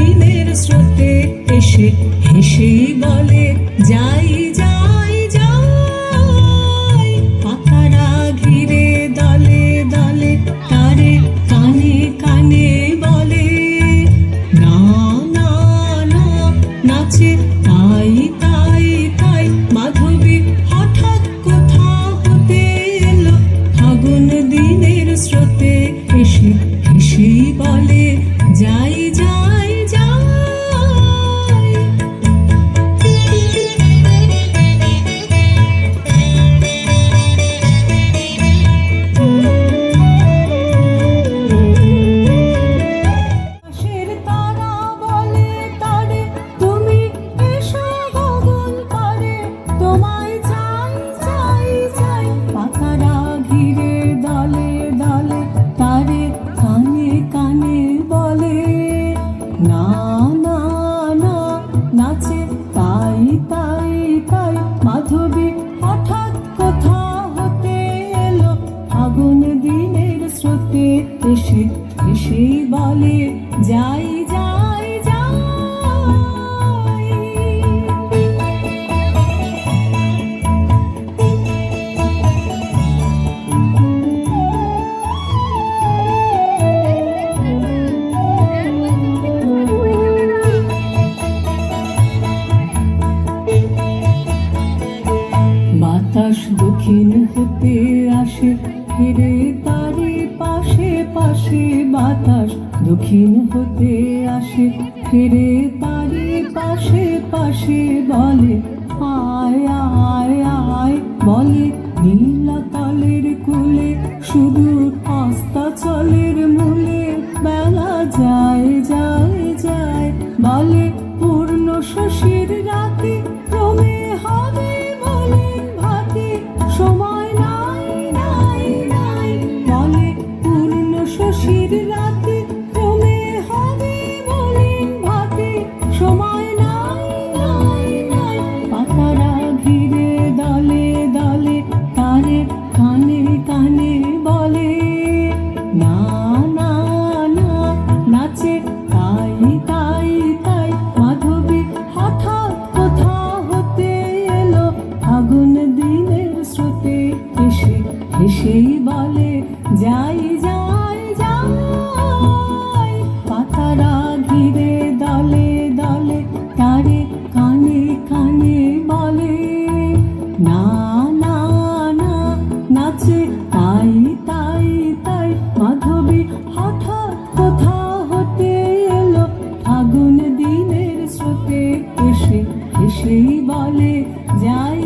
দিনের স্রোতে এসে হেসেই বলে যাই যাই যাই। পাতারা ঘিরে দলে দলে তারে কানে কানে বলে না না না, নাচে তাই তাই তাই। মাধবী হঠাৎ কোথা হতে এলো, ফাগুন দিনের স্রোতে এসে হেসেই বলে যাই যাই যাই। আকাশের তারা বলে তারে তুমি এসো গগন পারে, তোমায় চাই চাই চাই। পাতারা ঘিরে দলে দলে তারে কানে কানে বলে না না না, নাচে তাই তাই তাই। মাধবী হঠাৎ কোথা হতে এলো, ফাগুন দিনের স্রোতে এসে এসেই বলে যাই যাই যাই। বাতাস দক্ষিণ হতে আসে ফিরে তারি পাশে পাশে। বাতাস দক্ষিণ হতে আসে ফিরে তারি পাশে পাশে বলে আয় আয় আয়। বলে নীলাতলের কুলে সুদূর অস্তাচলের মূলে বেলা যায় যায় যায়। বলে পূর্ণ শশীর রাতে ক্রমে হবে বলেন ভাতে, সময় নাই নাই নাই। বলে পূর্ণ শশীর রাতে ক্রমে হবে বলেন ভাতে, সময় নাই নাই নাই। পাতারা ঘিরে দলে দলে তারে কানে কানে বলে না না না, নাচে তাই তাই তাই। মাধবী হঠাৎ কোথা হতে এলো, ফাগুন দিনের স্রোতে এসে হেসেই বলে যাই যাই যাই। পাতারা ঘিরে দলে দলে তারে কানে কানে বলে না না না, নাচে তাই তাই তাই। মাধবী হঠাৎ কোথা হতে এলো, ফাগুন দিনের স্রোতে এসে হেসেই বলে যাই